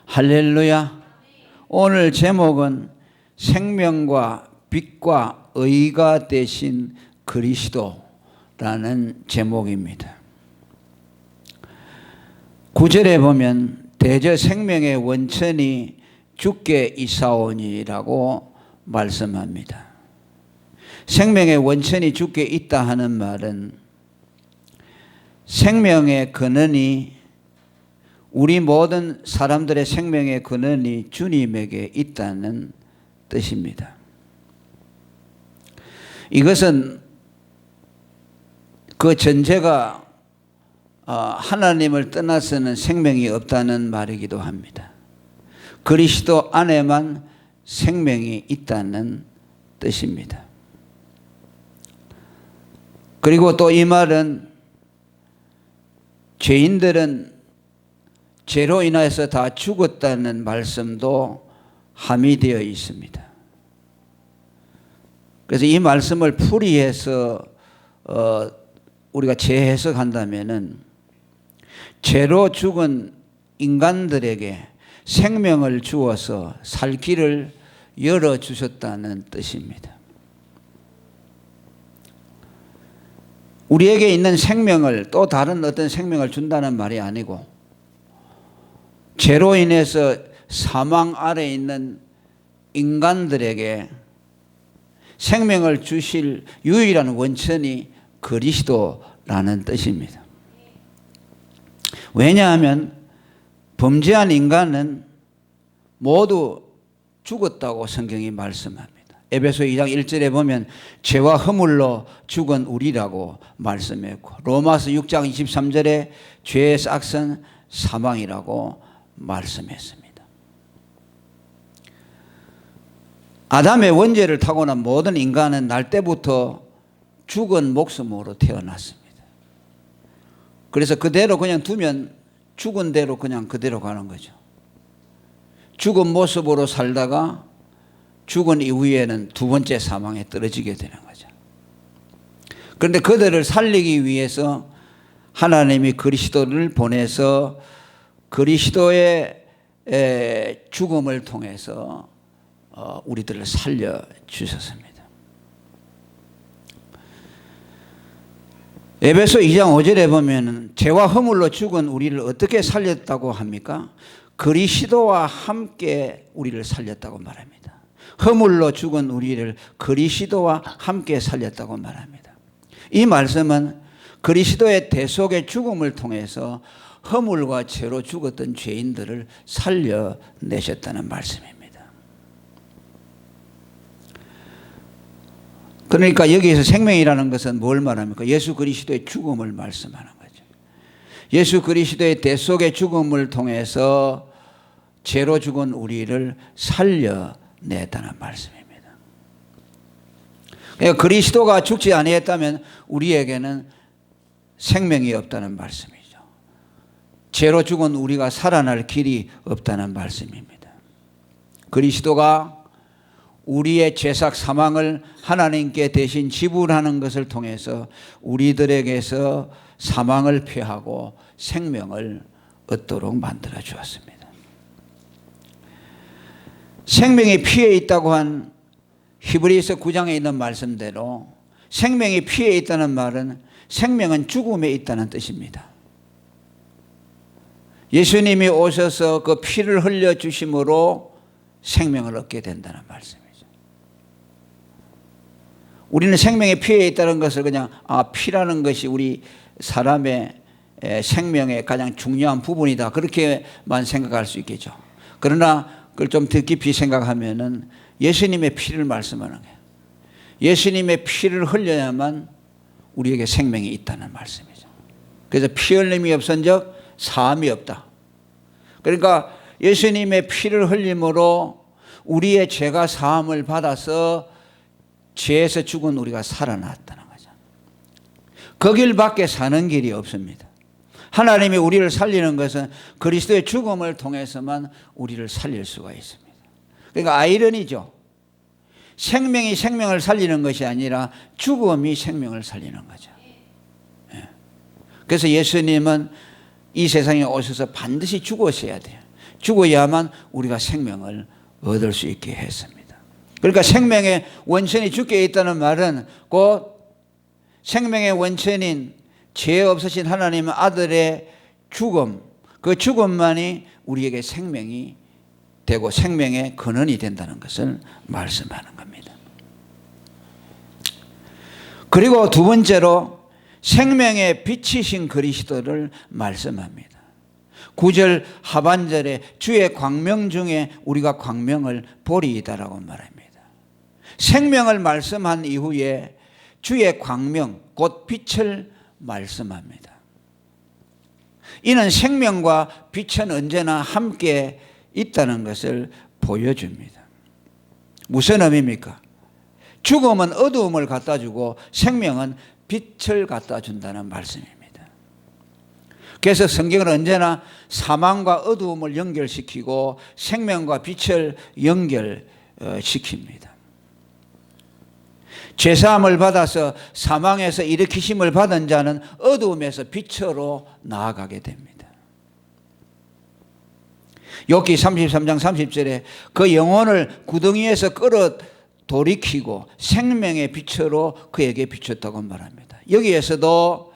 할렐루야. 오늘 제목은 생명과 빛과 의가 되신 그리스도라는 제목입니다. 9절에 보면 대저 생명의 원천이 주께 있사오니라고 말씀합니다. 생명의 원천이 주께 있다 하는 말은 생명의 근원이, 우리 모든 사람들의 생명의 근원이 주님에게 있다는 뜻입니다. 이것은 그 전제가 하나님을 떠나서는 생명이 없다는 말이기도 합니다. 그리스도 안에만 생명이 있다는 뜻입니다. 그리고 또 이 말은 죄인들은 죄로 인해서 다 죽었다는 말씀도 함의되어 있습니다. 그래서 이 말씀을 풀이해서 우리가 재해석한다면은 죄로 죽은 인간들에게 생명을 주어서 살 길을 열어주셨다는 뜻입니다. 우리에게 있는 생명을 또 다른 어떤 생명을 준다는 말이 아니고, 죄로 인해서 사망 아래 있는 인간들에게 생명을 주실 유일한 원천이 그리스도라는 뜻입니다. 왜냐하면 범죄한 인간은 모두 죽었다고 성경이 말씀합니다. 에베소 2장 1절에 보면 죄와 허물로 죽은 우리라고 말씀했고, 로마서 6장 23절에 죄의 싹은 사망이라고 말씀했습니다. 아담의 원죄를 타고난 모든 인간은 날 때부터 죽은 목숨으로 태어났습니다. 그래서 그대로 그냥 두면 죽은 대로 그냥 그대로 가는 거죠. 죽은 모습으로 살다가 죽은 이후에는 두 번째 사망에 떨어지게 되는 거죠. 그런데 그들을 살리기 위해서 하나님이 그리스도를 보내서 그리스도의 죽음을 통해서 우리들을 살려주셨습니다. 에베소 2장 5절에 보면 죄와 허물로 죽은 우리를 어떻게 살렸다고 합니까? 그리스도와 함께 우리를 살렸다고 말합니다. 허물로 죽은 우리를 그리스도와 함께 살렸다고 말합니다. 이 말씀은 그리스도의 대속의 죽음을 통해서 허물과 죄로 죽었던 죄인들을 살려내셨다는 말씀입니다. 그러니까 여기에서 생명이라는 것은 뭘 말합니까? 예수 그리스도의 죽음을 말씀하는 거죠. 예수 그리스도의 대속의 죽음을 통해서 죄로 죽은 우리를 살려냈다는 말씀입니다. 그러니까 그리스도가 죽지 아니했다면 우리에게는 생명이 없다는 말씀이죠. 죄로 죽은 우리가 살아날 길이 없다는 말씀입니다. 그리스도가 우리의 죄삭 사망을 하나님께 대신 지불하는 것을 통해서 우리들에게서 사망을 피하고 생명을 얻도록 만들어 주었습니다. 생명이 피에 있다고 한 히브리서 9장에 있는 말씀대로 생명이 피에 있다는 말은 생명은 죽음에 있다는 뜻입니다. 예수님이 오셔서 그 피를 흘려주심으로 생명을 얻게 된다는 말씀이죠. 우리는 생명의 피에 있다는 것을 그냥 피라는 것이 우리 사람의 생명의 가장 중요한 부분이다, 그렇게만 생각할 수 있겠죠. 그러나 그걸 좀 더 깊이 생각하면은 예수님의 피를 말씀하는 거예요. 예수님의 피를 흘려야만 우리에게 생명이 있다는 말씀이죠. 그래서 피 흘림이 없은즉 사함이 없다. 그러니까 예수님의 피를 흘림으로 우리의 죄가 사함을 받아서 죄에서 죽은 우리가 살아났다는 거죠. 그 길밖에 사는 길이 없습니다. 하나님이 우리를 살리는 것은 그리스도의 죽음을 통해서만 우리를 살릴 수가 있습니다. 그러니까 아이러니죠. 생명이 생명을 살리는 것이 아니라 죽음이 생명을 살리는 거죠. 그래서 예수님은 이 세상에 오셔서 반드시 죽으셔야 돼요. 죽어야만 우리가 생명을 얻을 수 있게 했습니다. 그러니까 생명의 원천이 주께 있다는 말은 곧 생명의 원천인 죄 없으신 하나님 아들의 죽음, 그 죽음만이 우리에게 생명이 되고 생명의 근원이 된다는 것을 말씀하는 겁니다. 그리고 두 번째로 생명의 빛이신 그리스도를 말씀합니다. 9절 하반절에 주의 광명 중에 우리가 광명을 보리이다라고 말합니다. 생명을 말씀한 이후에 주의 광명 곧 빛을 말씀합니다. 이는 생명과 빛은 언제나 함께 있다는 것을 보여줍니다. 무슨 의미입니까? 죽음은 어두움을 갖다 주고 생명은 빛을 갖다 준다는 말씀입니다. 그래서 성경은 언제나 사망과 어두움을 연결시키고 생명과 빛을 연결시킵니다. 죄사함을 받아서 사망에서 일으키심을 받은 자는 어두움에서 빛으로 나아가게 됩니다. 욥기 33장 30절에 그 영혼을 구덩이에서 끌어 돌이키고 생명의 빛으로 그에게 비췄다고 말합니다. 여기에서도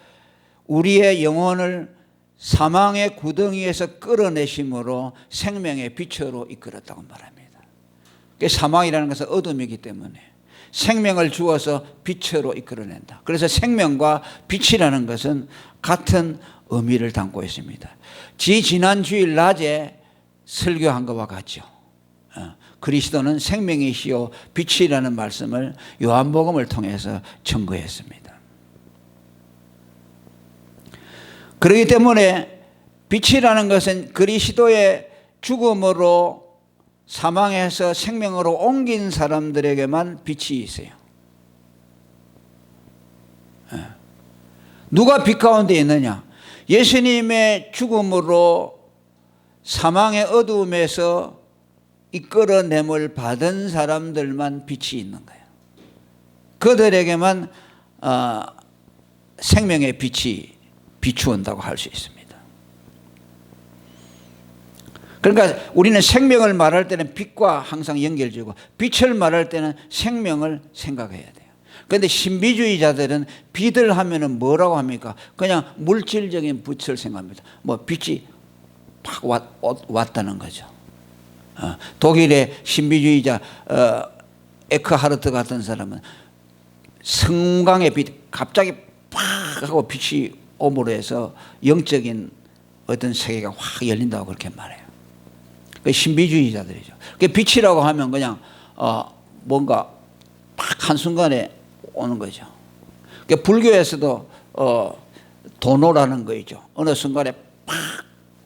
우리의 영혼을 사망의 구덩이에서 끌어내심으로 생명의 빛으로 이끌었다고 말합니다. 사망이라는 것은 어둠이기 때문에 생명을 주어서 빛으로 이끌어낸다. 그래서 생명과 빛이라는 것은 같은 의미를 담고 있습니다. 지난 주일 낮에 설교한 것과 같죠. 그리스도는 생명이시요 빛이라는 말씀을 요한복음을 통해서 증거했습니다. 그렇기 때문에 빛이라는 것은 그리스도의 죽음으로 사망에서 생명으로 옮긴 사람들에게만 빛이 있어요. 누가 빛 가운데 있느냐? 예수님의 죽음으로 사망의 어두움에서 이끌어냄을 받은 사람들만 빛이 있는 거예요. 그들에게만 생명의 빛이 비추온다고 할 수 있습니다. 그러니까 우리는 생명을 말할 때는 빛과 항상 연결되고 빛을 말할 때는 생명을 생각해야 돼요. 그런데 신비주의자들은 빛을 하면은 뭐라고 합니까? 그냥 물질적인 빛을 생각합니다. 뭐 빛이 팍 왔다는 거죠. 독일의 신비주의자 에크하르트 같은 사람은 성광의 빛 갑자기 팍 하고 빛이 오므로 해서 영적인 어떤 세계가 확 열린다고 그렇게 말해요. 그 신비주의자들이죠. 그 빛이라고 하면 그냥 뭔가 팍 한순간에 오는 거죠. 그 불교에서도 도노라는 거 있죠. 어느 순간에 팍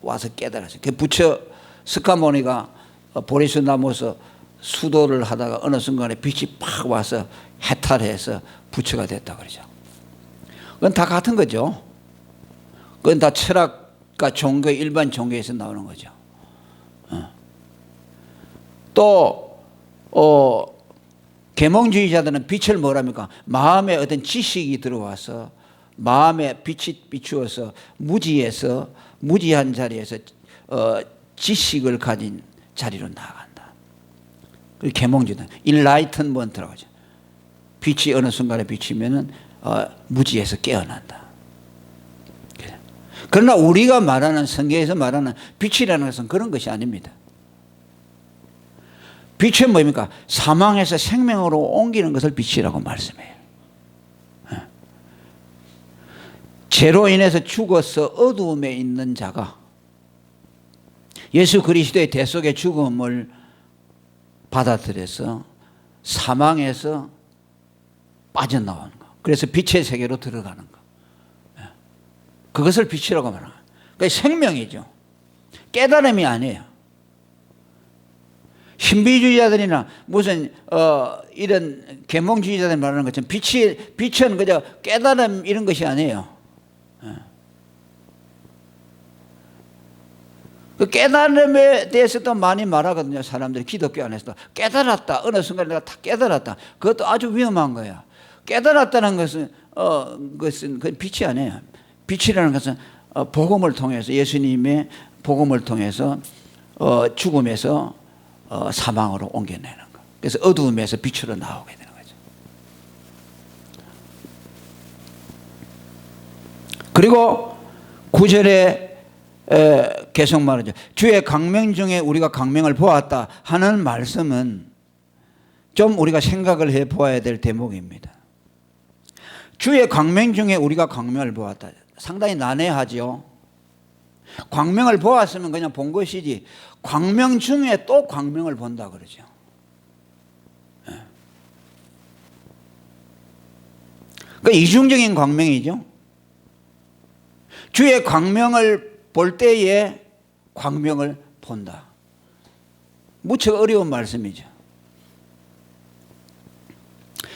와서 깨달았어요. 그 부처 스카모니가 보리수 나무에서 수도를 하다가 어느 순간에 빛이 팍 와서 해탈해서 부처가 됐다 그러죠. 그건 다 같은 거죠. 그건 다 철학과 종교, 일반 종교에서 나오는 거죠. 또 계몽주의자들은 빛을 뭐랍니까? 마음에 어떤 지식이 들어와서 마음에 빛이 비추어서 무지한 자리에서 지식을 가진 자리로 나아간다. 계몽주의는 인라이트먼트라고 하죠. 빛이 어느 순간에 비치면은 무지에서 깨어난다. 그러나 우리가 말하는 성경에서 말하는 빛이라는 것은 그런 것이 아닙니다. 빛은 뭡니까? 사망에서 생명으로 옮기는 것을 빛이라고 말씀해요. 죄로 인해서 죽어서 어두움에 있는 자가 예수 그리스도의 대속의 죽음을 받아들여서 사망에서 빠져나오는 거. 그래서 빛의 세계로 들어가는 거. 그것을 빛이라고 말하는 거예요. 그게 생명이죠. 깨달음이 아니에요. 신비주의자들이나 무슨 이런 계몽주의자들 말하는 것처럼 빛은 그저 깨달음 이런 것이 아니에요. 그 깨달음에 대해서도 많이 말하거든요. 사람들이 기독교 안에서도 깨달았다. 어느 순간 내가 다 깨달았다. 그것도 아주 위험한 거야. 깨달았다는 것은 그 빛이 아니에요. 빛이라는 것은 복음을 통해서 예수님의 복음을 통해서 죽음에서 사망으로 옮겨내는 거. 그래서 어두움에서 빛으로 나오게 되는 거죠. 그리고 9절에 계속 말하죠. 주의 광명 중에 우리가 광명을 보았다 하는 말씀은 좀 우리가 생각을 해 보아야 될 대목입니다. 주의 광명 중에 우리가 광명을 보았다. 상당히 난해하죠. 광명을 보았으면 그냥 본 것이지 광명 중에 또 광명을 본다 그러죠. 그 이중적인 광명이죠. 주의 광명을 볼 때에 광명을 본다. 무척 어려운 말씀이죠.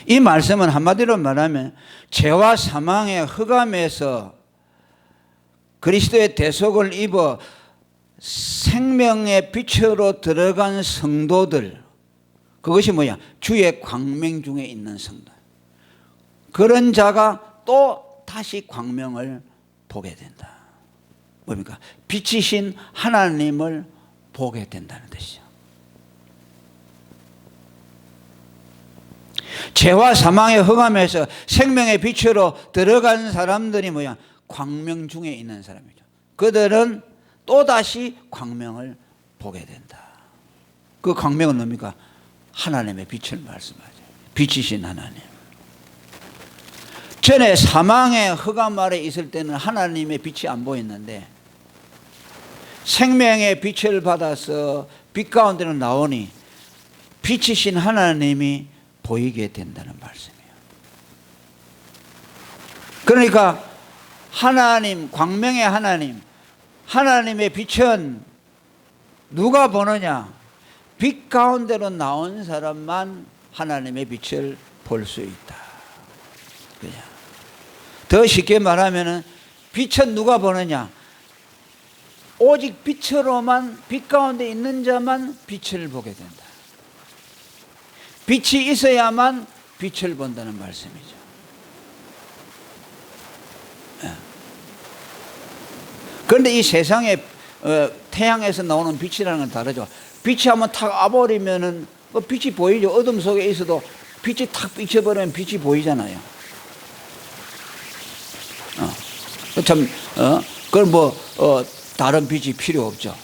이 말씀은 한마디로 말하면 죄와 사망의 흑암에서 그리스도의 대속을 입어 생명의 빛으로 들어간 성도들, 그것이 뭐야? 주의 광명 중에 있는 성도. 그런 자가 또 다시 광명을 보게 된다. 뭡니까? 빛이신 하나님을 보게 된다는 뜻이죠. 죄와 사망의 흑암에서 생명의 빛으로 들어간 사람들이 뭐야? 광명 중에 있는 사람이죠. 그들은 또다시 광명을 보게 된다. 그 광명은 뭡니까? 하나님의 빛을 말씀하죠. 빛이신 하나님. 전에 사망의 흑암 아래 있을 때는 하나님의 빛이 안 보였는데 생명의 빛을 받아서 빛 가운데로 나오니 빛이신 하나님이 보이게 된다는 말씀이에요. 그러니까 하나님, 광명의 하나님, 하나님의 빛은 누가 보느냐? 빛 가운데로 나온 사람만 하나님의 빛을 볼 수 있다. 그냥 더 쉽게 말하면 빛은 누가 보느냐? 오직 빛으로만, 빛 가운데 있는 자만 빛을 보게 된다. 빛이 있어야만 빛을 본다는 말씀이죠. 그런데 이 세상에 태양에서 나오는 빛이라는 건 다르죠. 빛이 한번 탁 와버리면은 빛이 보이죠. 어둠 속에 있어도 빛이 탁 비춰버리면 빛이 보이잖아요. 참, 그건 다른 빛이 필요 없죠.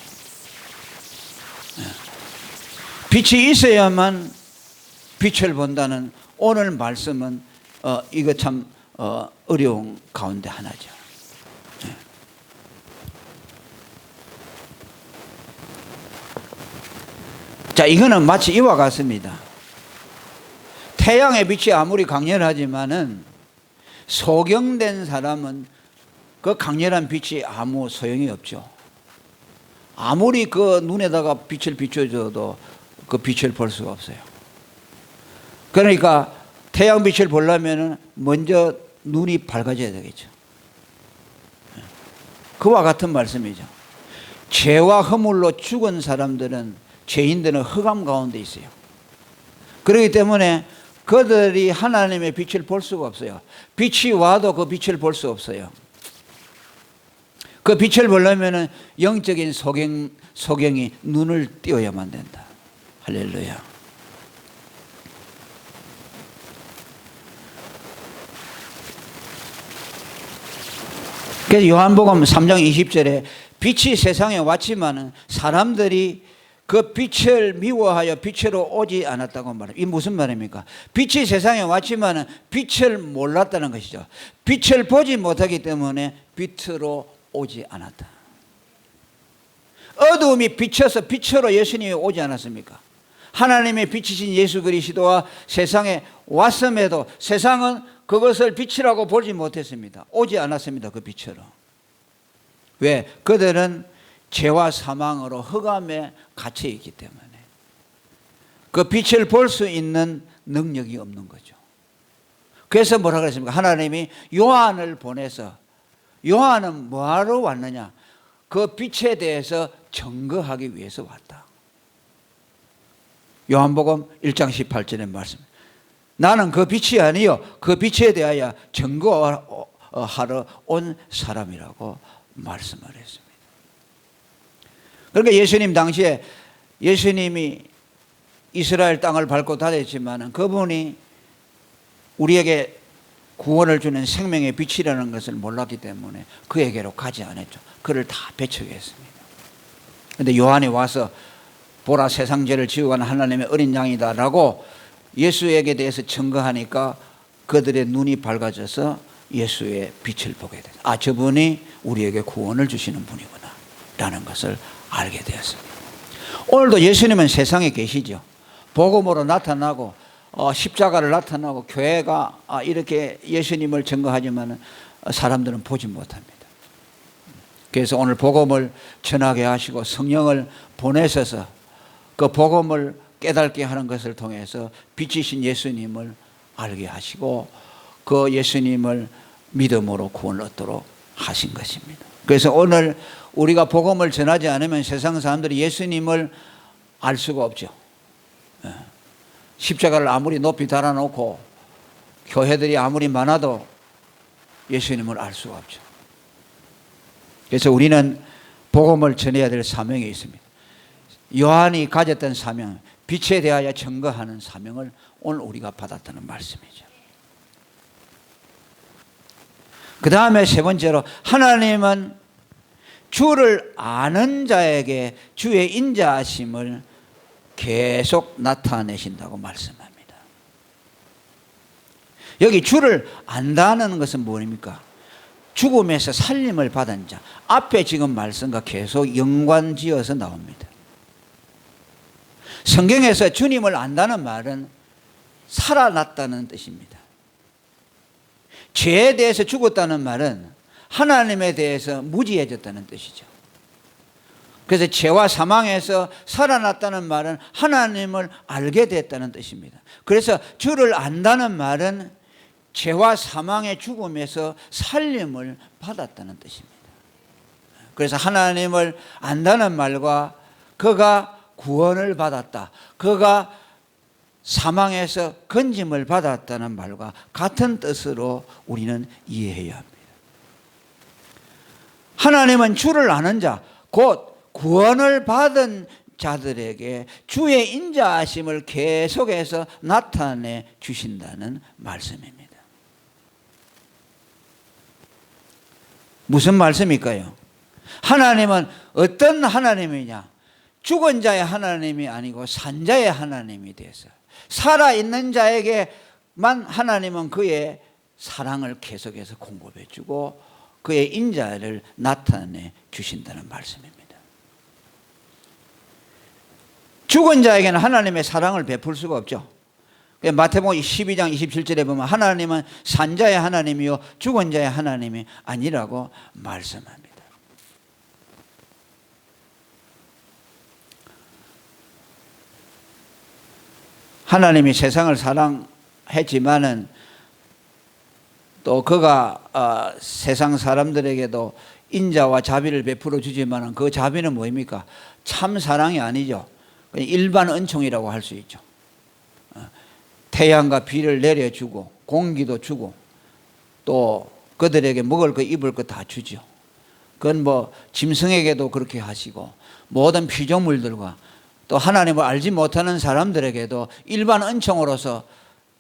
빛이 있어야만 빛을 본다는 오늘 말씀은 이거 참 어려운 가운데 하나죠. 자, 이거는 마치 이와 같습니다. 태양의 빛이 아무리 강렬하지만은 소경된 사람은 그 강렬한 빛이 아무 소용이 없죠. 아무리 그 눈에다가 빛을 비춰줘도 그 빛을 볼 수가 없어요. 그러니까 태양 빛을 보려면 먼저 눈이 밝아져야 되겠죠. 그와 같은 말씀이죠. 죄와 허물로 죽은 사람들은, 죄인들은 흑암 가운데 있어요. 그렇기 때문에 그들이 하나님의 빛을 볼 수가 없어요. 빛이 와도 그 빛을 볼 수 없어요. 그 빛을 보려면 영적인 소경이 눈을 띄어야만 된다. 할렐루야. 그래서 요한복음 3장 20절에 빛이 세상에 왔지만은 사람들이 그 빛을 미워하여 빛으로 오지 않았다고 말해요. 이 무슨 말입니까? 빛이 세상에 왔지만은 빛을 몰랐다는 것이죠. 빛을 보지 못하기 때문에 빛으로 오지 않았다. 어두움이 비쳐서 빛으로 예수님이 오지 않았습니까? 하나님의 빛이신 예수 그리스도와 세상에 왔음에도 세상은 그것을 빛이라고 보지 못했습니다. 오지 않았습니다. 그 빛으로. 왜? 그들은 죄와 사망으로 흑암에 갇혀 있기 때문에 그 빛을 볼 수 있는 능력이 없는 거죠. 그래서 뭐라 그랬습니까? 하나님이 요한을 보내서, 요한은 뭐하러 왔느냐? 그 빛에 대해서 증거하기 위해서 왔다. 요한복음 1장 18절의 말씀. 나는 그 빛이 아니요 그 빛에 대하여 증거하러 온 사람이라고 말씀을 했습니다. 그러니까 예수님 당시에 예수님이 이스라엘 땅을 밟고 다녔지만 그분이 우리에게 구원을 주는 생명의 빛이라는 것을 몰랐기 때문에 그에게로 가지 않았죠. 그를 다 배척했습니다. 그런데 요한이 와서 보라 세상 죄를 지고 가는 하나님의 어린 양이다라고 예수에게 대해서 증거하니까 그들의 눈이 밝아져서 예수의 빛을 보게 됐어요. 아, 저분이 우리에게 구원을 주시는 분이구나 라는 것을 알게 되었습니다. 오늘도 예수님은 세상에 계시죠. 복음으로 나타나고 십자가를 나타나고 교회가 이렇게 예수님을 증거하지만 사람들은 보지 못합니다. 그래서 오늘 복음을 전하게 하시고 성령을 보내셔서 그 복음을 깨닫게 하는 것을 통해서 빛이신 예수님을 알게 하시고 그 예수님을 믿음으로 구원을 얻도록 하신 것입니다. 그래서 오늘 우리가 복음을 전하지 않으면 세상 사람들이 예수님을 알 수가 없죠. 십자가를 아무리 높이 달아놓고 교회들이 아무리 많아도 예수님을 알 수가 없죠. 그래서 우리는 복음을 전해야 될 사명이 있습니다. 요한이 가졌던 사명, 빛에 대하여 증거하는 사명을 오늘 우리가 받았다는 말씀이죠. 그 다음에 세 번째로 하나님은 주를 아는 자에게 주의 인자하심을 계속 나타내신다고 말씀합니다. 여기 주를 안다는 것은 뭡니까? 죽음에서 살림을 받은 자. 앞에 지금 말씀과 계속 연관지어서 나옵니다. 성경에서 주님을 안다는 말은 살아났다는 뜻입니다. 죄에 대해서 죽었다는 말은 하나님에 대해서 무지해졌다는 뜻이죠. 그래서 죄와 사망에서 살아났다는 말은 하나님을 알게 됐다는 뜻입니다. 그래서 주를 안다는 말은 죄와 사망의 죽음에서 살림을 받았다는 뜻입니다. 그래서 하나님을 안다는 말과 그가 구원을 받았다, 그가 사망에서 건짐을 받았다는 말과 같은 뜻으로 우리는 이해해야 합니다. 하나님은 주를 아는 자, 곧 구원을 받은 자들에게 주의 인자하심을 계속해서 나타내 주신다는 말씀입니다. 무슨 말씀일까요? 하나님은 어떤 하나님이냐? 죽은 자의 하나님이 아니고 산 자의 하나님이 돼서 살아있는 자에게만 하나님은 그의 사랑을 계속해서 공급해 주고 그의 인자를 나타내 주신다는 말씀입니다. 죽은 자에게는 하나님의 사랑을 베풀 수가 없죠. 마태복음 12장 27절에 보면 하나님은 산 자의 하나님이요 죽은 자의 하나님이 아니라고 말씀합니다. 하나님이 세상을 사랑했지만은 또 그가 세상 사람들에게도 인자와 자비를 베풀어 주지만은 그 자비는 뭐입니까? 참 사랑이 아니죠. 일반 은총이라고 할 수 있죠. 태양과 비를 내려주고 공기도 주고 또 그들에게 먹을 것 입을 것 다 주죠. 그건 뭐 짐승에게도 그렇게 하시고 모든 피조물들과 또 하나님을 알지 못하는 사람들에게도 일반 은총으로서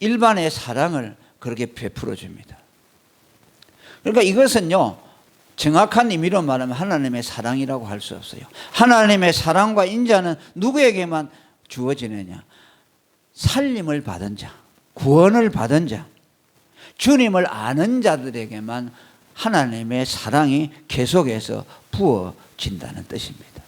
일반의 사랑을 그렇게 베풀어 줍니다. 그러니까 이것은요 정확한 의미로 말하면 하나님의 사랑이라고 할 수 없어요. 하나님의 사랑과 인자는 누구에게만 주어지느냐? 살림을 받은 자, 구원을 받은 자, 주님을 아는 자들에게만 하나님의 사랑이 계속해서 부어진다는 뜻입니다.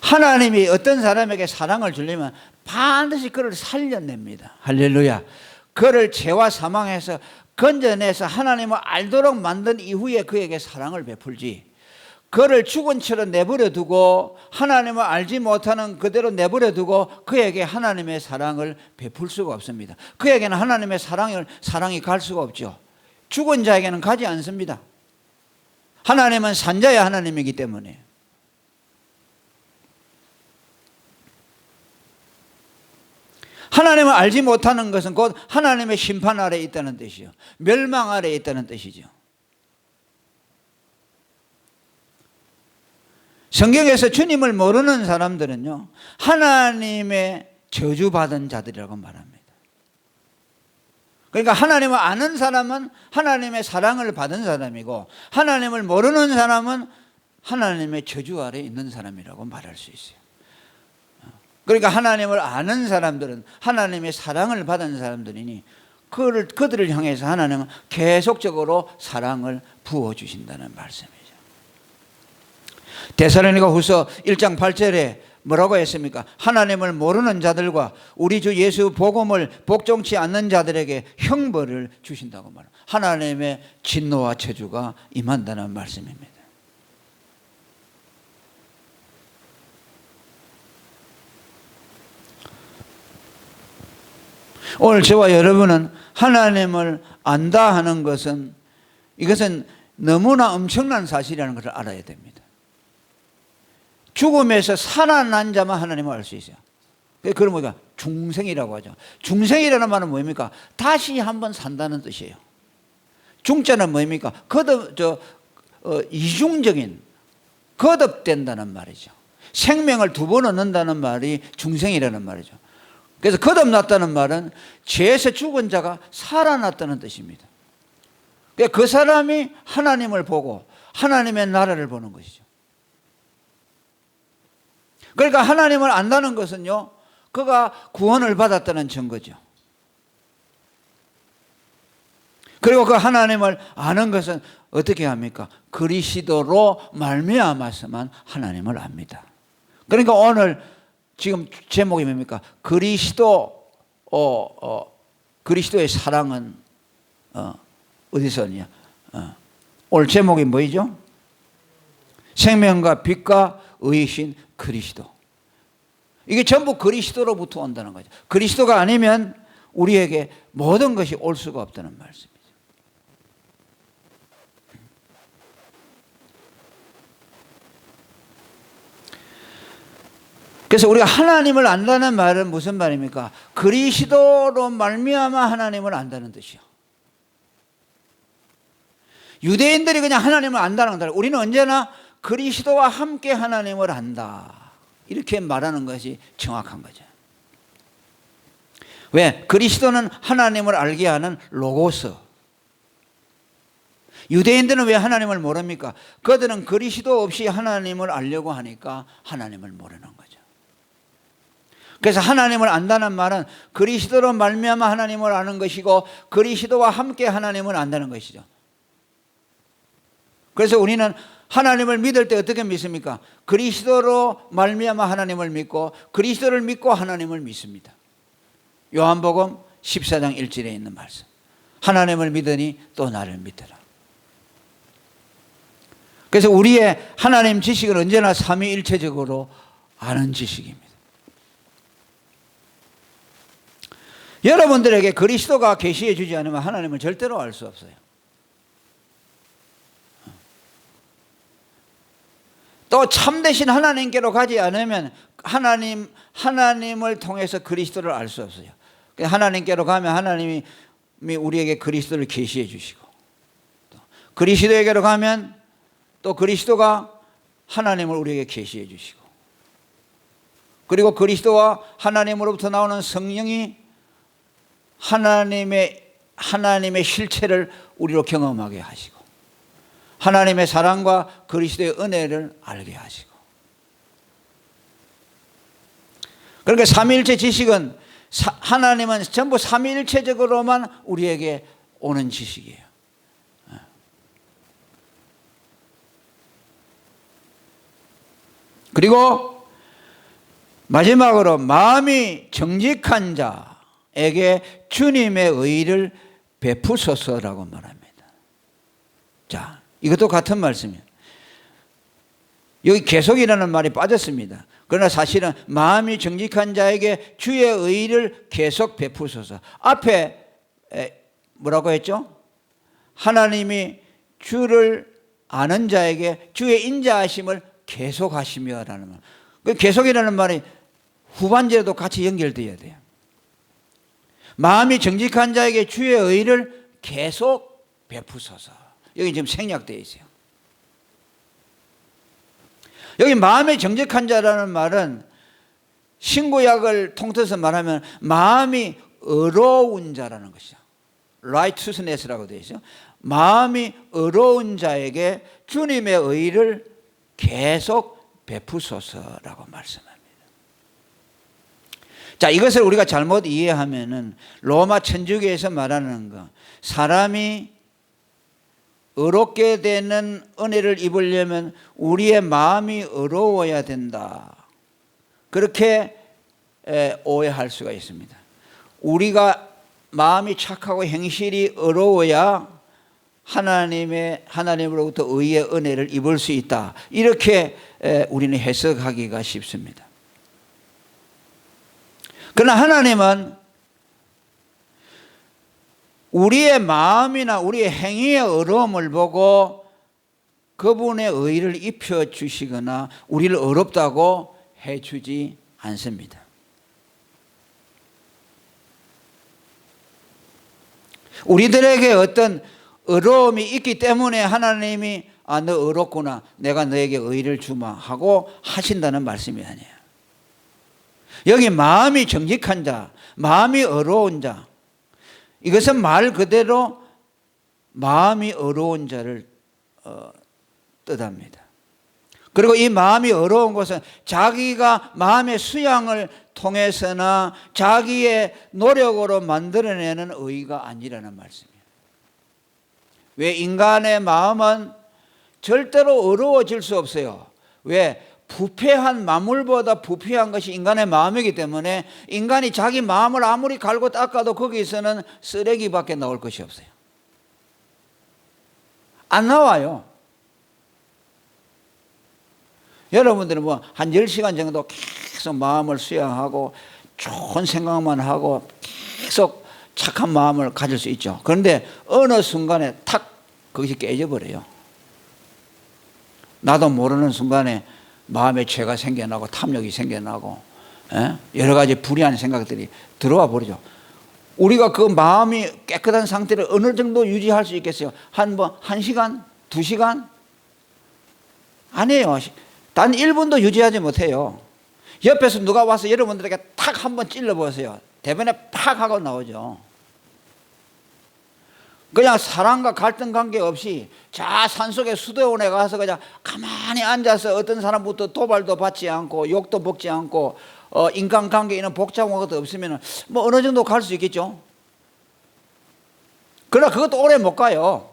하나님이 어떤 사람에게 사랑을 주려면 반드시 그를 살려냅니다. 할렐루야. 그를 죄와 사망에서 건져내서 하나님을 알도록 만든 이후에 그에게 사랑을 베풀지, 그를 죽은 채로 내버려 두고 하나님을 알지 못하는 그대로 내버려 두고 그에게 하나님의 사랑을 베풀 수가 없습니다. 그에게는 하나님의 사랑이 갈 수가 없죠. 죽은 자에게는 가지 않습니다. 하나님은 산자의 하나님이기 때문에. 하나님을 알지 못하는 것은 곧 하나님의 심판 아래에 있다는 뜻이요, 멸망 아래에 있다는 뜻이죠. 성경에서 주님을 모르는 사람들은요, 하나님의 저주받은 자들이라고 말합니다. 그러니까 하나님을 아는 사람은 하나님의 사랑을 받은 사람이고, 하나님을 모르는 사람은 하나님의 저주 아래 있는 사람이라고 말할 수 있어요. 그러니까 하나님을 아는 사람들은 하나님의 사랑을 받은 사람들이니 그들을 향해서 하나님은 계속적으로 사랑을 부어주신다는 말씀이죠. 데살로니가 후서 1장 8절에 뭐라고 했습니까? 하나님을 모르는 자들과 우리 주 예수 복음을 복종치 않는 자들에게 형벌을 주신다고 말합니다. 하나님의 진노와 저주가 임한다는 말씀입니다. 오늘 저와 여러분은 하나님을 안다 하는 것은, 이것은 너무나 엄청난 사실이라는 것을 알아야 됩니다. 죽음에서 살아난 자만 하나님을 알 수 있어요. 그건 뭐가 중생이라고 하죠. 중생이라는 말은 뭡니까? 다시 한번 산다는 뜻이에요. 중자는 뭡니까? 이중적인, 거듭된다는 말이죠. 생명을 두 번 얻는다는 말이 중생이라는 말이죠. 그래서 거듭났다는 말은 죄에서 죽은 자가 살아났다는 뜻입니다. 그 사람이 하나님을 보고 하나님의 나라를 보는 것이죠. 그러니까 하나님을 안다는 것은요, 그가 구원을 받았다는 증거죠. 그리고 그 하나님을 아는 것은 어떻게 합니까? 그리스도로 말미암아서만 하나님을 압니다. 그러니까 오늘 지금 제목이 뭡니까? 그리스도의 사랑은 어디서 왔냐? 오늘 제목이 뭐이죠? 생명과 빛과 의이신 그리스도. 이게 전부 그리스도로부터 온다는 거죠. 그리스도가 아니면 우리에게 모든 것이 올 수가 없다는 말씀이죠. 그래서 우리가 하나님을 안다는 말은 무슨 말입니까? 그리스도로 말미암아 하나님을 안다는 뜻이요. 유대인들이 그냥 하나님을 안다는 거다. 우리는 언제나 그리스도와 함께 하나님을 안다, 이렇게 말하는 것이 정확한 거죠. 왜? 그리스도는 하나님을 알게 하는 로고스. 유대인들은 왜 하나님을 모릅니까? 그들은 그리스도 없이 하나님을 알려고 하니까 하나님을 모르는 거죠. 그래서 하나님을 안다는 말은 그리스도로 말미암아 하나님을 아는 것이고, 그리스도와 함께 하나님을 안다는 것이죠. 그래서 우리는 하나님을 믿을 때 어떻게 믿습니까? 그리스도로 말미암아 하나님을 믿고, 그리스도를 믿고 하나님을 믿습니다. 요한복음 14장 1절에 있는 말씀. 하나님을 믿으니 또 나를 믿으라. 그래서 우리의 하나님 지식은 언제나 삼위일체적으로 아는 지식입니다. 여러분들에게 그리스도가 계시해 주지 않으면 하나님을 절대로 알 수 없어요. 또 참되신 하나님께로 가지 않으면 하나님을 통해서 그리스도를 알 수 없어요. 하나님께로 가면 하나님이 우리에게 그리스도를 계시해 주시고, 또 그리스도에게로 가면 또 그리스도가 하나님을 우리에게 계시해 주시고, 그리고 그리스도와 하나님으로부터 나오는 성령이 하나님의 실체를 우리로 경험하게 하시고, 하나님의 사랑과 그리스도의 은혜를 알게 하시고. 그러니까 삼위일체 지식은, 하나님은 전부 삼위일체적으로만 우리에게 오는 지식이에요. 그리고 마지막으로 마음이 정직한 자에게 주님의 의를 베푸소서라고 말합니다. 자, 이것도 같은 말씀이에요. 여기 계속이라는 말이 빠졌습니다. 그러나 사실은 마음이 정직한 자에게 주의 의를 계속 베푸소서. 앞에 뭐라고 했죠? 하나님이 주를 아는 자에게 주의 인자하심을 계속하시며라는 말. 그 계속이라는 말이 후반절에도 같이 연결되어야 돼요. 마음이 정직한 자에게 주의 의를 계속 베푸소서. 여기 지금 생략되어 있어요. 여기 마음이 정직한 자라는 말은 신구약을 통틀어서 말하면 마음이 의로운 자라는 것이죠. righteousness라고 되어 있죠. 마음이 의로운 자에게 주님의 의를 계속 베푸소서라고 말씀합니다. 자, 이것을 우리가 잘못 이해하면은 로마 천주교에서 말하는 거, 사람이 의롭게 되는 은혜를 입으려면 우리의 마음이 의로워야 된다, 그렇게 오해할 수가 있습니다. 우리가 마음이 착하고 행실이 의로워야 하나님으로부터 의의 은혜를 입을 수 있다, 이렇게 우리는 해석하기가 쉽습니다. 그러나 하나님은 우리의 마음이나 우리의 행위의 의로움을 보고 그분의 의를 입혀주시거나 우리를 의롭다고 해주지 않습니다. 우리들에게 어떤 의로움이 있기 때문에 하나님이 너 의롭구나, 내가 너에게 의를 주마 하고 하신다는 말씀이 아니에요. 여기 마음이 정직한 자, 마음이 의로운 자, 이것은 말 그대로 마음이 의로운 자를 뜻합니다. 그리고 이 마음이 의로운 것은 자기가 마음의 수양을 통해서나 자기의 노력으로 만들어내는 의가 아니라는 말씀이에요. 왜? 인간의 마음은 절대로 의로워질 수 없어요. 왜? 부패한 만물보다 부패한 것이 인간의 마음이기 때문에 인간이 자기 마음을 아무리 갈고 닦아도 거기서는 쓰레기밖에 나올 것이 없어요. 안 나와요. 여러분들은 뭐 한 10시간 정도 계속 마음을 수양하고 좋은 생각만 하고 계속 착한 마음을 가질 수 있죠. 그런데 어느 순간에 탁 거기서 깨져버려요. 나도 모르는 순간에 마음에 죄가 생겨나고 탐욕이 생겨나고 여러 가지 불의한 생각들이 들어와 버리죠. 우리가 그 마음이 깨끗한 상태를 어느 정도 유지할 수 있겠어요? 한 1시간? 2시간? 아니에요. 단 1분도 유지하지 못해요. 옆에서 누가 와서 여러분들에게 탁 한번 찔러보세요. 대변에 팍 하고 나오죠. 그냥 사람과 갈등 관계없이 저 산속에 수도원에 가서 그냥 가만히 앉아서 어떤 사람부터 도발도 받지 않고 욕도 먹지 않고 인간관계에 있는 복잡한 것도 없으면 뭐 어느 정도 갈 수 있겠죠. 그러나 그것도 오래 못 가요.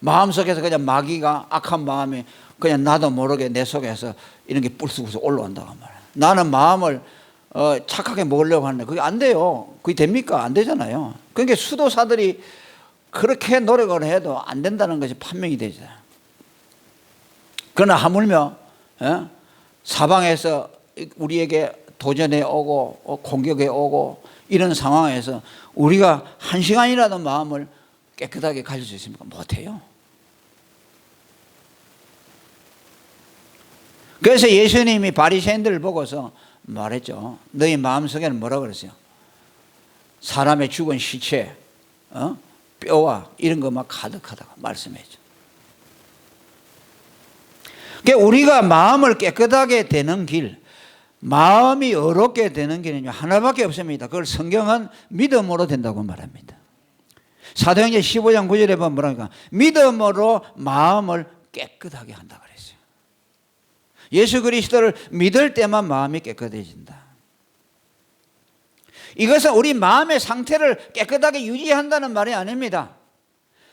마음속에서 그냥 마귀가, 악한 마음이 그냥 나도 모르게 내 속에서 이런 게 불쑥불쑥 올라온다고 말이에요. 나는 마음을 착하게 먹으려고 하는데 그게 안 돼요. 그게 됩니까? 안 되잖아요. 그러니까 수도사들이 그렇게 노력을 해도 안 된다는 것이 판명이 되죠. 그러나 하물며 사방에서 우리에게 도전해 오고 공격해 오고 이런 상황에서 우리가 1시간이라도 마음을 깨끗하게 가질 수 있습니까? 못해요. 그래서 예수님이 바리새인들을 보고서 말했죠. 너희 마음속에는 뭐라고 그랬어요? 사람의 죽은 시체, 뼈와 이런 것만 가득하다고 말씀했죠. 그러니까 우리가 마음을 깨끗하게 되는 길, 마음이 의롭게 되는 길은 하나밖에 없습니다. 그걸 성경은 믿음으로 된다고 말합니다. 사도행전 15장 9절에 보면 뭐라니까? 믿음으로 마음을 깨끗하게 한다 그랬어요. 예수 그리스도를 믿을 때만 마음이 깨끗해진다. 이것은 우리 마음의 상태를 깨끗하게 유지한다는 말이 아닙니다.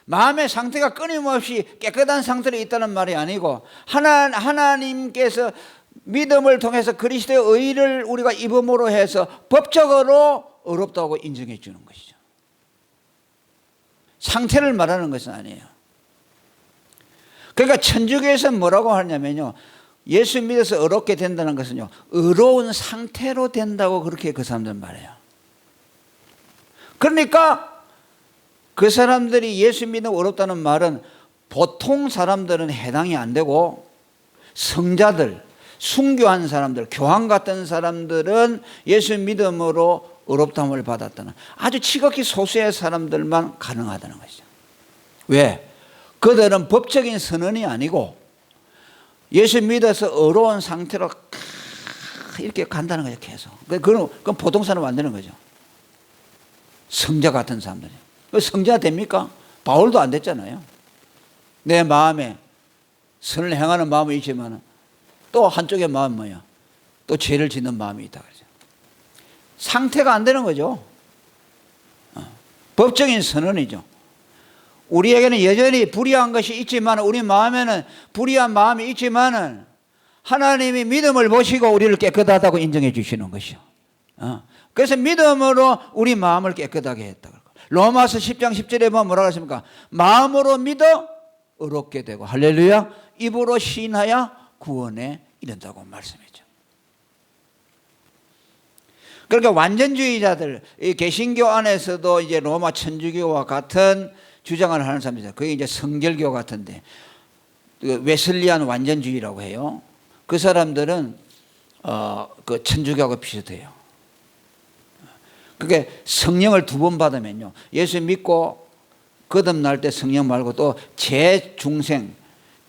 마음의 상태가 끊임없이 깨끗한 상태로 있다는 말이 아니고 하나님께서 믿음을 통해서 그리스도의 의를 우리가 입음으로 해서 법적으로 의롭다고 인정해 주는 것이죠. 상태를 말하는 것은 아니에요. 그러니까 천주교에서는 뭐라고 하냐면요, 예수 믿어서 의롭게 된다는 것은요, 의로운 상태로 된다고 그렇게 그 사람들은 말해요. 그러니까 그 사람들이 예수 믿는 의롭다는 말은 보통 사람들은 해당이 안 되고 성자들, 순교한 사람들, 교황 같은 사람들은 예수 믿음으로 의롭다함을 받았다는 아주 지극히 소수의 사람들만 가능하다는 것이죠. 왜? 그들은 법적인 선언이 아니고 예수 믿어서 어려운 상태로 이렇게 간다는 거죠. 계속. 그건 보통 사람 안 되는 거죠. 성자 같은 사람들이. 성자 됩니까? 바울도 안 됐잖아요. 내 마음에 선을 행하는 마음이 있지만 또 한쪽의 마음은 뭐야? 또 죄를 짓는 마음이 있다 그러죠. 상태가 안 되는 거죠. 법적인 선언이죠. 우리에게는 여전히 불의한 것이 있지만, 우리 마음에는 불의한 마음이 있지만 하나님이 믿음을 보시고 우리를 깨끗하다고 인정해 주시는 것이요. 그래서 믿음으로 우리 마음을 깨끗하게 했다. 로마서 10장 10절에 보면 뭐라고 했습니까? 마음으로 믿어 의롭게 되고, 할렐루야, 입으로 시인하여 구원에 이른다고 말씀했죠. 그러니까 완전주의자들, 이 개신교 안에서도 이제 로마 천주교와 같은 주장을 하는 사람들이죠. 그게 이제 성결교 같은데, 웨슬리안 완전주의라고 해요. 그 사람들은 그 천주교하고 비슷해요. 그게 성령을 2번 받으면요, 예수 믿고 거듭날 때 성령 말고 또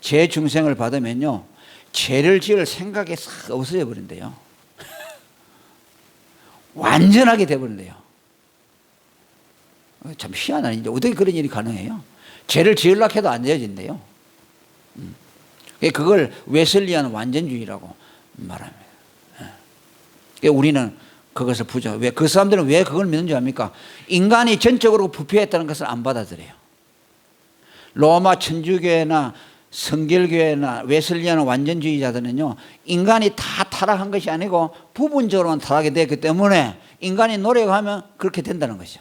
재중생을 받으면요, 죄를 지을 생각이 싹 없어져 버린대요. 완전하게 돼버린대요. 참 희한한 일인데 어떻게 그런 일이 가능해요? 죄를 지으려고 해도 안 되어진대요. 그걸 웨슬리안 완전주의라고 말합니다. 우리는 그것을 부정. 왜 그 사람들은 왜 그걸 믿는 줄 압니까? 인간이 전적으로 부패했다는 것을 안 받아들여요. 로마 천주교회나 성결교회나 웨슬리안 완전주의자들은요, 인간이 다 타락한 것이 아니고 부분적으로만 타락이 되었기 때문에 인간이 노력하면 그렇게 된다는 것이죠.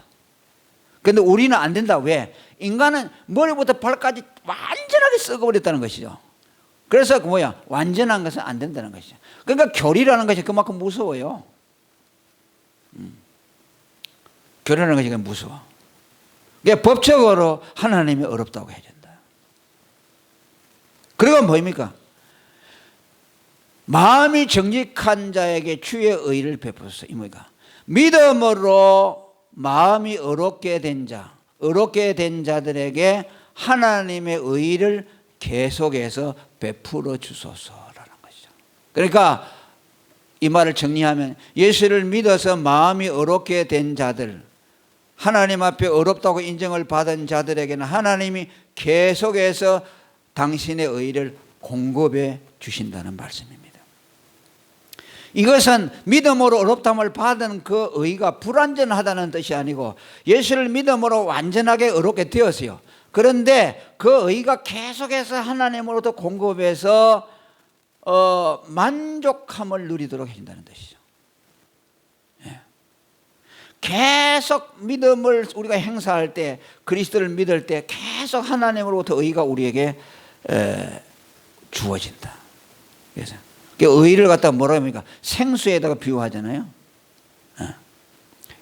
그런데 우리는 안 된다. 왜? 인간은 머리부터 발까지 완전하게 썩어버렸다는 것이죠. 그래서 완전한 것은 안 된다는 것이죠. 그러니까 교리라는 것이 그만큼 무서워요. 교리라는 것이 무서워. 그러니까 법적으로 하나님이 어렵다고 해야 된다. 그리고 뭡니까? 마음이 정직한 자에게 주의 의를 베푸소서. 이 뭐가? 믿음으로 마음이 어렵게 된 자들에게 하나님의 의를 계속해서 베풀어 주소서라는 것이죠. 그러니까 이 말을 정리하면, 예수를 믿어서 마음이 어렵게 된 자들, 하나님 앞에 어렵다고 인정을 받은 자들에게는 하나님이 계속해서 당신의 의를 공급해 주신다는 말씀입니다. 이것은 믿음으로 어렵담을 받은 그 의가 불완전하다는 뜻이 아니고, 예수를 믿음으로 완전하게 어렵게 되었어요. 그런데 그 의가 계속해서 하나님으로부터 공급해서 만족함을 누리도록 해준다는 뜻이죠. 계속 믿음을 우리가 행사할 때, 그리스도를 믿을 때 계속 하나님으로부터 의가 우리에게 주어진다. 그래서 의를 갖다가 뭐라고 합니까? 생수에다가 비유하잖아요.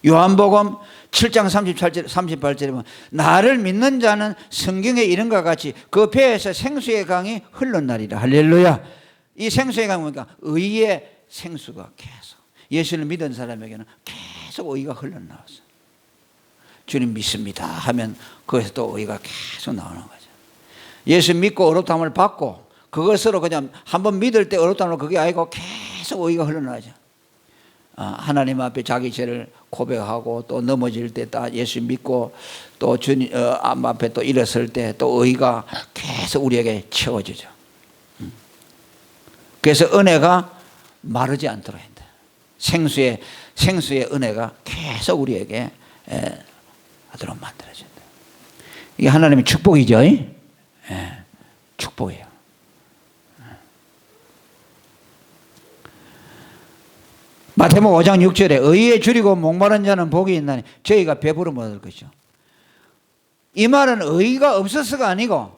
요한복음 7장 38절에 보면, 나를 믿는 자는 성경에 이런 것과 같이 그 배에서 생수의 강이 흘러나리라. 할렐루야. 이 생수의 강은 뭡니까? 의의 생수가 계속, 예수를 믿은 사람에게는 계속 의가 흘러나와서, 주님 믿습니다 하면 거기서 또 의가 계속 나오는 거죠. 예수 믿고 어렵다함을 받고 그것으로 그냥 한번 믿을 때 어렵다함을, 그게 아니고 계속 의가 흘러나오죠. 하나님 앞에 자기 죄를 고백하고 또 넘어질 때 딱 예수 믿고 또 주님 앞에 또 일어설 때 또 의가 계속 우리에게 채워지죠. 그래서 은혜가 마르지 않도록 한다. 생수의 은혜가 계속 우리에게 하도록 만들어진다. 이게 하나님의 축복이죠. 축복이에요. 마태복음 5장 6절에 의에 줄이고 목마른 자는 복이 있나니 저희가 배부름 얻을 것이죠. 이 말은 의가 없어서가 아니고,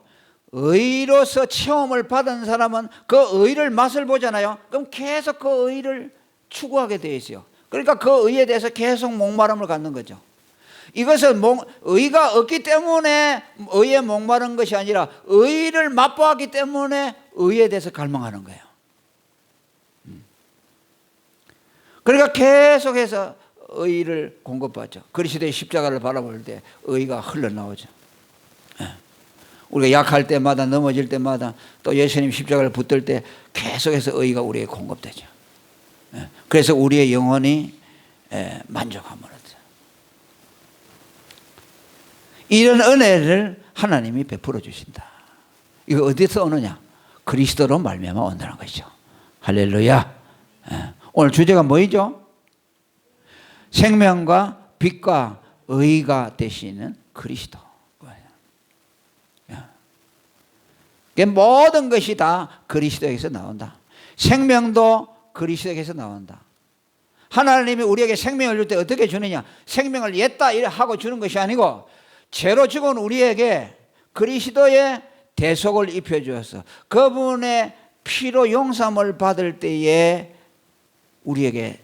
의로서 체험을 받은 사람은 그 의를 맛을 보잖아요. 그럼 계속 그 의를 추구하게 되어 있어요. 그러니까 그 의에 대해서 계속 목마름을 갖는 거죠. 이것은 의가 없기 때문에 의에 목마른 것이 아니라, 의를 맛보았기 때문에 의에 대해서 갈망하는 거예요. 그러니까 계속해서 의를 공급받죠. 그리스도의 십자가를 바라볼 때 의가 흘러나오죠. 우리가 약할 때마다 넘어질 때마다 또 예수님 십자가를 붙들 때 계속해서 의가 우리에게 공급되죠. 그래서 우리의 영혼이 만족함을 얻어요. 이런 은혜를 하나님이 베풀어 주신다. 이거 어디서 오느냐? 그리스도로 말미암아 온다는 것이죠. 할렐루야. 오늘 주제가 뭐이죠? 생명과 빛과 의가 되시는 그리스도. 모든 것이 다 그리스도에게서 나온다. 생명도 그리스도에게서 나온다. 하나님이 우리에게 생명을 줄 때 어떻게 주느냐? 생명을 였다 하고 주는 것이 아니고 죄로 죽은 우리에게 그리스도의 대속을 입혀주어서 그분의 피로 용서함을 받을 때에 우리에게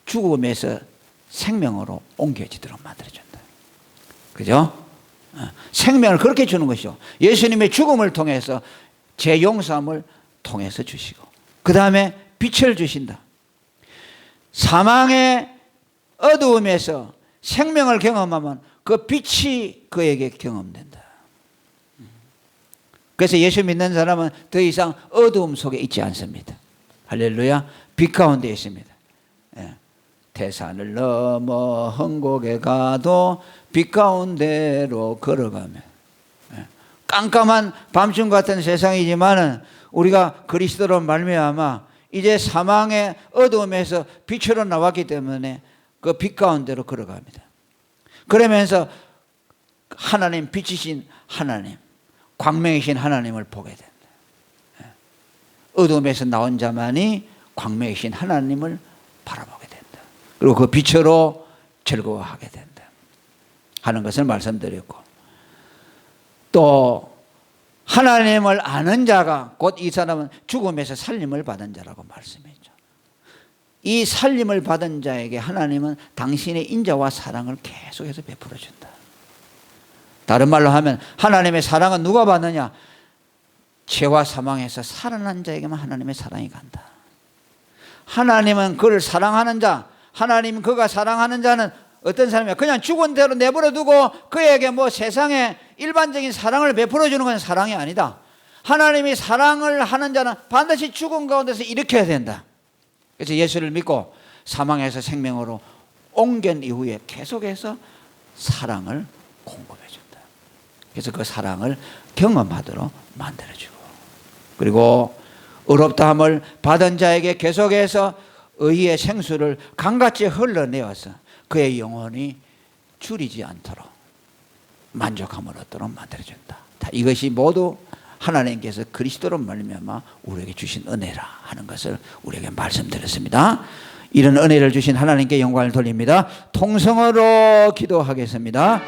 죽음에서 생명으로 옮겨지도록 만들어준다. 그죠? 생명을 그렇게 주는 것이죠. 예수님의 죽음을 통해서 죄 용서함을 통해서 주시고 그 다음에 빛을 주신다. 사망의 어두움에서 생명을 경험하면 그 빛이 그에게 경험된다. 그래서 예수 믿는 사람은 더 이상 어두움 속에 있지 않습니다. 할렐루야. 빛 가운데 있습니다. 태산을 넘어 헝곡에 가도 빛 가운데로 걸어가면 깜깜한 밤중 같은 세상이지만은 우리가 그리스도로 말미암아 이제 사망의 어두움에서 빛으로 나왔기 때문에 그 빛 가운데로 걸어갑니다. 그러면서 하나님 빛이신 하나님, 광명이신 하나님을 보게 된다. 어두움에서 나온 자만이 광명이신 하나님을 바라보게 된다. 그리고 그 빛으로 즐거워하게 된다 하는 것을 말씀드렸고, 또 하나님을 아는 자가 곧 이 사람은 죽음에서 살림을 받은 자라고 말씀했죠. 이 살림을 받은 자에게 하나님은 당신의 인자와 사랑을 계속해서 베풀어 준다. 다른 말로 하면 하나님의 사랑은 누가 받느냐? 죄와 사망에서 살아난 자에게만 하나님의 사랑이 간다. 하나님은 그를 사랑하는 자, 하나님 그가 사랑하는 자는 어떤 사람이야? 그냥 죽은 대로 내버려 두고 그에게 뭐 세상에 일반적인 사랑을 베풀어 주는 건 사랑이 아니다. 하나님이 사랑을 하는 자는 반드시 죽은 가운데서 일으켜야 된다. 그래서 예수를 믿고 사망에서 생명으로 옮긴 이후에 계속해서 사랑을 공급해 준다. 그래서 그 사랑을 경험하도록 만들어주고, 그리고 의롭다함을 받은 자에게 계속해서 의의 생수를 강같이 흘러내어서 그의 영혼이 줄이지 않도록 만족함을 얻도록 만들어준다. 이것이 모두 하나님께서 그리스도로 말미암아 우리에게 주신 은혜라 하는 것을 우리에게 말씀드렸습니다. 이런 은혜를 주신 하나님께 영광을 돌립니다. 통성으로 기도하겠습니다.